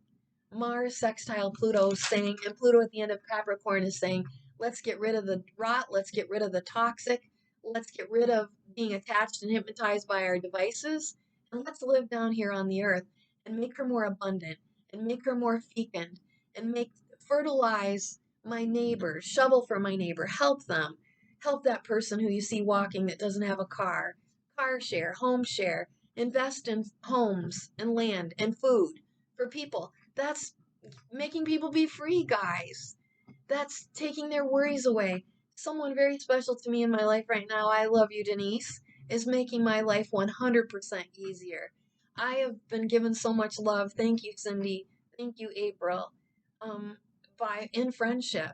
Mars sextile Pluto is saying, and Pluto at the end of Capricorn is saying, let's get rid of the rot, let's get rid of the toxic, let's get rid of being attached and hypnotized by our devices, and let's live down here on the earth and make her more abundant, and make her more fecund, and fertilize my neighbor, shovel for my neighbor, help them, help that person who you see walking that doesn't have a car share, home share, invest in homes and land and food for people. That's making people be free, guys. That's taking their worries away. Someone very special to me in my life right now, I love you, Denise, is making my life 100% easier. I have been given so much love. Thank you, Cindy. Thank you, April. In friendship.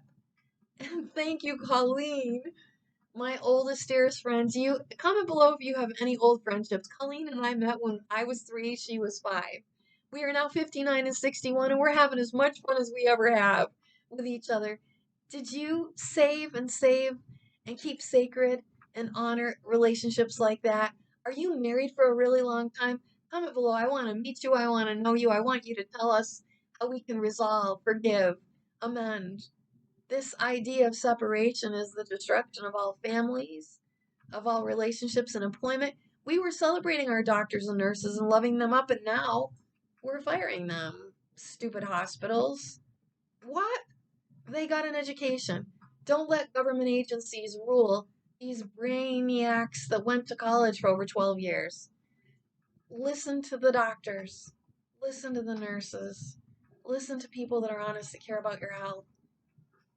And thank you, Colleen, my oldest, dearest friends. You comment below if you have any old friendships. Colleen and I met when I was 3, she was 5. We are now 59 and 61, and we're having as much fun as we ever have with each other. Did you save and keep sacred and honor relationships like that? Are you married for a really long time? Comment below. I want to meet you. I want to know you. I want you to tell us how we can resolve, forgive, amend. This idea of separation is the destruction of all families, of all relationships and employment. We were celebrating our doctors and nurses and loving them up, and now we're firing them. Stupid hospitals. What? They got an education. Don't let government agencies rule these brainiacs that went to college for over 12 years. Listen to the doctors. Listen to the nurses. Listen to people that are honest, that care about your health.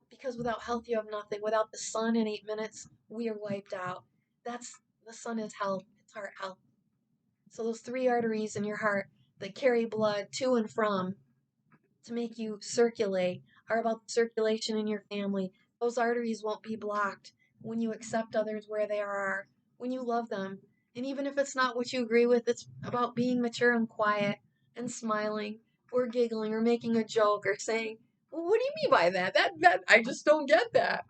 Because without health, you have nothing. Without the sun in 8 minutes, we are wiped out. The sun is health. It's heart health. So those 3 arteries in your heart that carry blood to and from to make you circulate are about the circulation in your family. Those arteries won't be blocked when you accept others where they are, when you love them. And even if it's not what you agree with, it's about being mature and quiet and smiling or giggling or making a joke or saying, well, what do you mean by that? That I just don't get that.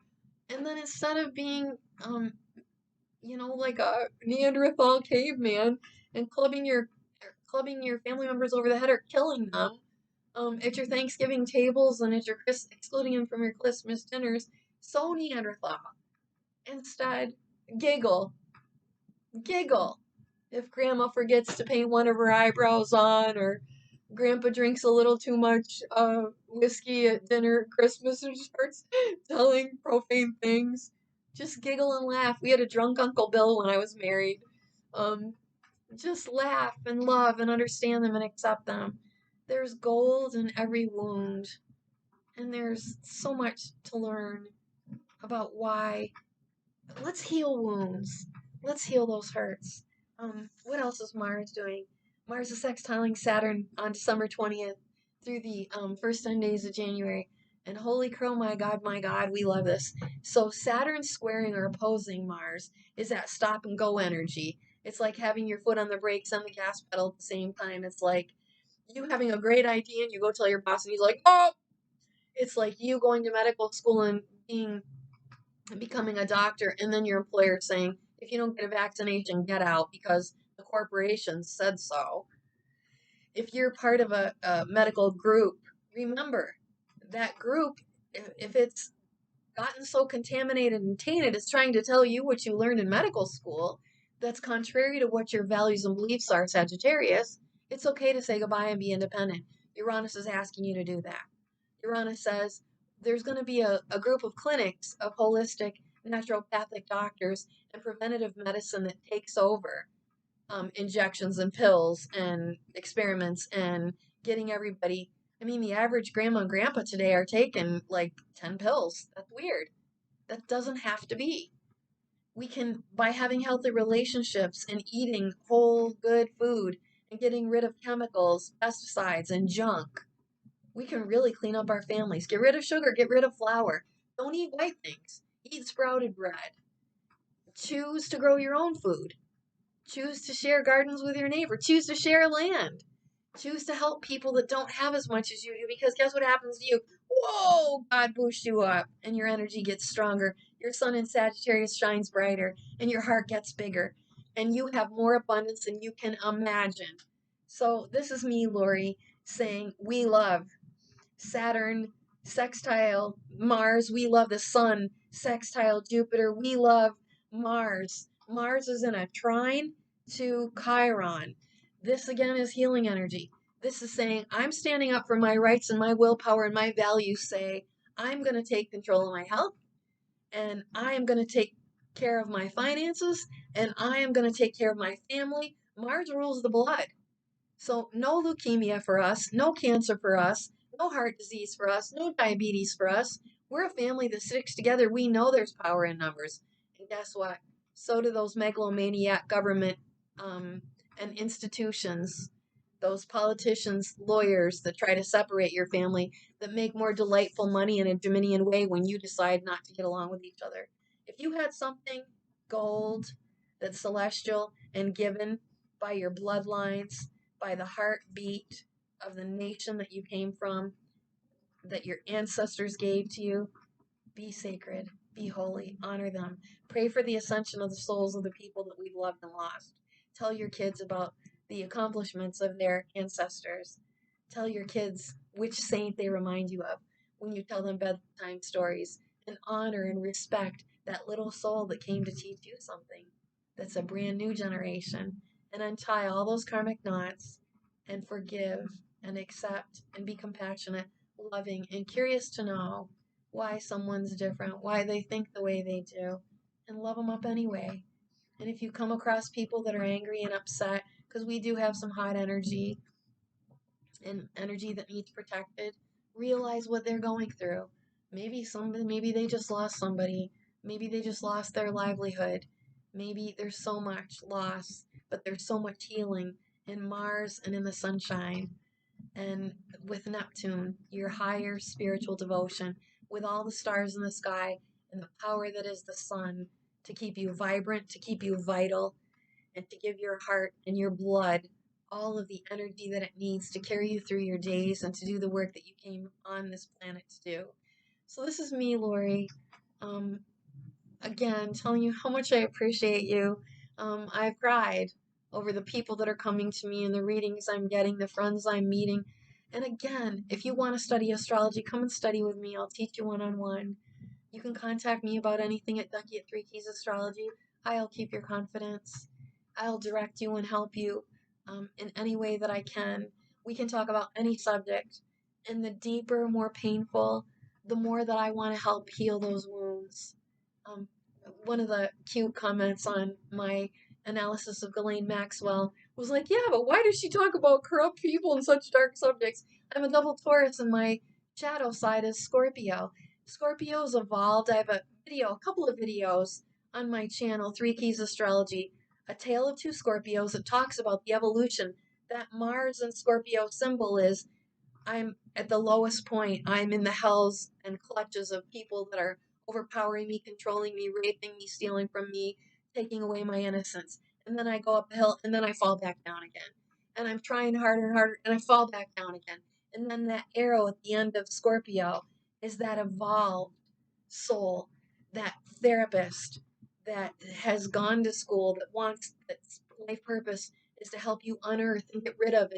And then instead of being like a Neanderthal caveman and clubbing your family members over the head or killing them at your Thanksgiving tables and excluding them from your Christmas dinners, so Neanderthal. Instead, giggle, giggle. If Grandma forgets to paint one of her eyebrows on, or Grandpa drinks a little too much whiskey at dinner at Christmas and starts telling profane things, just giggle and laugh. We had a drunk Uncle Bill when I was married. Just laugh and love and understand them and accept them. There's gold in every wound, and there's so much to learn about why. Let's heal wounds. Let's heal those hurts. What else is Mars doing? Mars is sextiling Saturn on December 20th through the first 10 days of January. And holy crow, my God, we love this. So Saturn squaring or opposing Mars is that stop and go energy. It's like having your foot on the brakes and the gas pedal at the same time. It's like you having a great idea and you go tell your boss and he's like, oh! It's like you going to medical school and becoming a doctor, and then your employer saying, if you don't get a vaccination, get out because the corporation said so. If you're part of a medical group, remember that group, if it's gotten so contaminated and tainted, it's trying to tell you what you learned in medical school that's contrary to what your values and beliefs are, Sagittarius. It's okay to say goodbye and be independent. Uranus is asking you to do that. Uranus says there's going to be a group of clinics of holistic naturopathic doctors and preventative medicine that takes over injections and pills and experiments and getting everybody. I mean, the average grandma and grandpa today are taking like 10 pills. That's weird. That doesn't have to be. We can, by having healthy relationships and eating whole, good food and getting rid of chemicals, pesticides, and junk, we can really clean up our families. Get rid of sugar, get rid of flour. Don't eat white things. Eat sprouted bread. Choose to grow your own food. Choose to share gardens with your neighbor. Choose to share land. Choose to help people that don't have as much as you do, because guess what happens to you? Whoa, God boosts you up and your energy gets stronger. Your sun in Sagittarius shines brighter and your heart gets bigger and you have more abundance than you can imagine. So this is me, Lori, saying we love Saturn, sextile Mars. We love the sun, sextile Jupiter. We love Mars. Mars is in a trine to Chiron. This again is healing energy. This is saying, I'm standing up for my rights and my willpower and my values say, I'm going to take control of my health and I am going to take care of my finances and I am going to take care of my family. Mars rules the blood. So no leukemia for us, no cancer for us, no heart disease for us, no diabetes for us. We're a family that sticks together. We know there's power in numbers. And guess what? So do those megalomaniac government and institutions, those politicians, lawyers that try to separate your family, that make more delightful money in a Dominion way when you decide not to get along with each other. If you had something gold that's celestial and given by your bloodlines, by the heartbeat of the nation that you came from, that your ancestors gave to you, be sacred, be holy, honor them. Pray for the ascension of the souls of the people that we've loved and lost. Tell your kids about the accomplishments of their ancestors. Tell your kids which saint they remind you of when you tell them bedtime stories, and honor and respect that little soul that came to teach you something that's a brand new generation, and untie all those karmic knots and forgive and accept and be compassionate, loving, and curious to know why someone's different, why they think the way they do, and love them up anyway. And if you come across people that are angry and upset, because we do have some hot energy and energy that needs protected, realize what they're going through. Maybe they just lost somebody. Maybe they just lost their livelihood. Maybe there's so much loss, but there's so much healing in Mars and in the sunshine and with Neptune, your higher spiritual devotion, with all the stars in the sky and the power that is the sun to keep you vibrant, to keep you vital, and to give your heart and your blood all of the energy that it needs to carry you through your days and to do the work that you came on this planet to do. So this is me, Lori. Um, Again, telling you how much I appreciate you. I've cried over the people that are coming to me and the readings I'm getting, the friends I'm meeting. And again, if you want to study astrology, come and study with me. I'll teach you one-on-one. You can contact me about anything at Ducky at Three Keys Astrology. I'll keep your confidence. I'll direct you and help you in any way that I can. We can talk about any subject. And the deeper, more painful, the more that I want to help heal those wounds. Um, One of the cute comments on my analysis of Ghislaine Maxwell was like, yeah, but why does she talk about corrupt people and such dark subjects? I'm a double Taurus and my shadow side is Scorpio. Scorpio's evolved. I have a couple of videos on my channel, Three Keys Astrology, A Tale of Two Scorpios. It talks about the evolution that Mars and Scorpio symbol is. I'm at the lowest point. I'm in the hells and clutches of people that are overpowering me, controlling me, raping me, stealing from me, taking away my innocence. And then I go up the hill and then I fall back down again. And I'm trying harder and harder and I fall back down again. And then that arrow at the end of Scorpio is that evolved soul, that therapist that has gone to school, that wants, its life purpose is to help you unearth and get rid of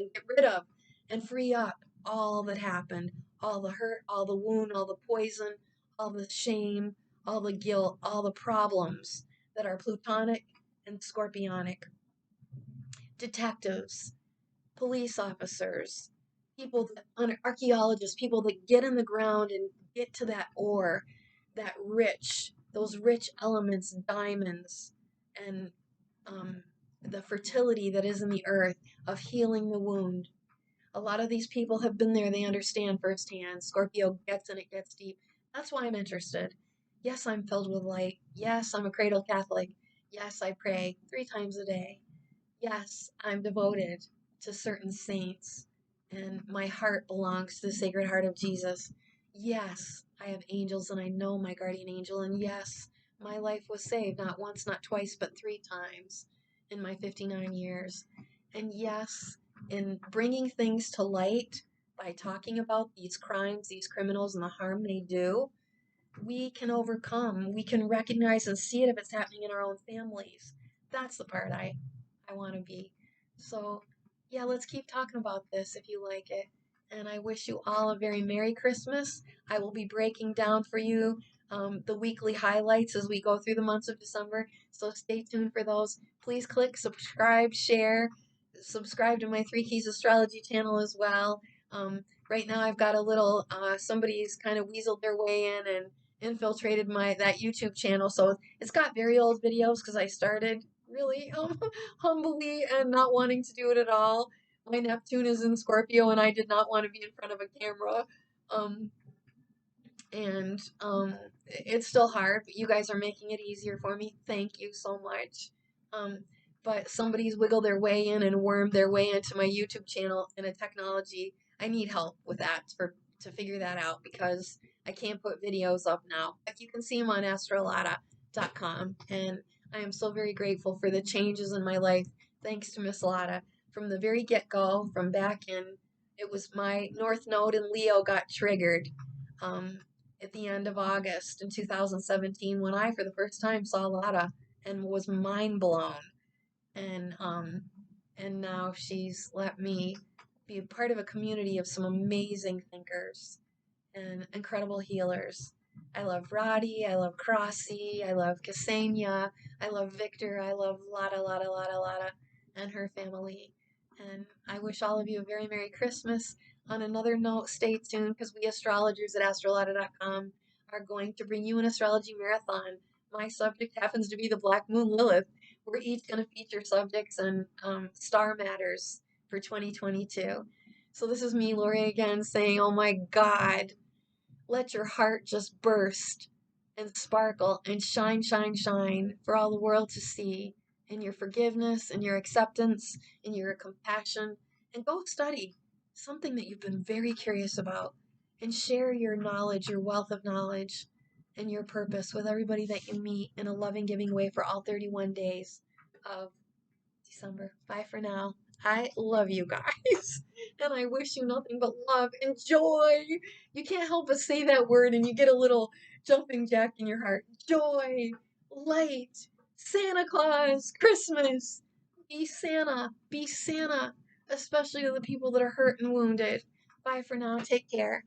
and free up all that happened, all the hurt, all the wound, all the poison, all the shame, all the guilt, all the problems that are plutonic and scorpionic. Detectives, police officers, people that, archaeologists, people that get in the ground and get to that ore, those rich elements, diamonds, and the fertility that is in the earth of healing the wound. A lot of these people have been there, they understand firsthand. Scorpio gets in, it gets deep. That's why I'm interested. Yes, I'm filled with light. Yes, I'm a cradle Catholic. Yes, I pray 3 times a day. Yes, I'm devoted to certain saints, and my heart belongs to the Sacred Heart of Jesus. Yes, I have angels, and I know my guardian angel, and yes, my life was saved not once, not twice, but 3 times in my 59 years. And yes, in bringing things to light by talking about these crimes, these criminals, and the harm they do, we can overcome. We can recognize and see it if it's happening in our own families. That's the part I want to be. So, yeah, let's keep talking about this if you like it. And I wish you all a very Merry Christmas. I will be breaking down for you the weekly highlights as we go through the months of December. So stay tuned for those. Please click subscribe, share, subscribe to my Three Keys Astrology channel as well. Right now I've got a little, somebody's kind of weaseled their way in and infiltrated that YouTube channel. So it's got very old videos because I started really humbly and not wanting to do it at all. My Neptune is in Scorpio and I did not want to be in front of a camera. Um, and it's still hard, but you guys are making it easier for me. Thank you so much. Um, but somebody's wiggled their way in and wormed their way into my YouTube channel in a technology. I need help with that to figure that out because I can't put videos up now. But you can see them on astrolata.com, and I am so very grateful for the changes in my life thanks to Miss Lotta. From the very get-go, from back in, it was my North Node in Leo got triggered. Um, at the end of August in 2017 when I, for the first time, saw Lotta and was mind blown. And now she's let me be a part of a community of some amazing thinkers and incredible healers. I love Roddy, I love Crossy, I love Ksenia, I love Victor, I love Lotta, and her family. And I wish all of you a very Merry Christmas. On another note, stay tuned because we astrologers at astrolotta.com are going to bring you an astrology marathon. My subject happens to be the Black Moon Lilith. We're each going to feature subjects and star matters for 2022. So this is me, Lori, again, saying, oh my God, let your heart just burst and sparkle and shine, shine, shine for all the world to see in your forgiveness and your acceptance and your compassion. And go study something that you've been very curious about and share your knowledge, your wealth of knowledge, and your purpose with everybody that you meet in a loving, giving way for all 31 days of December. Bye for now. I love you guys. And I wish you nothing but love and joy. You can't help but say that word and you get a little jumping jack in your heart. Joy, light, Santa Claus, Christmas. Be Santa. Be Santa. Especially to the people that are hurt and wounded. Bye for now. Take care.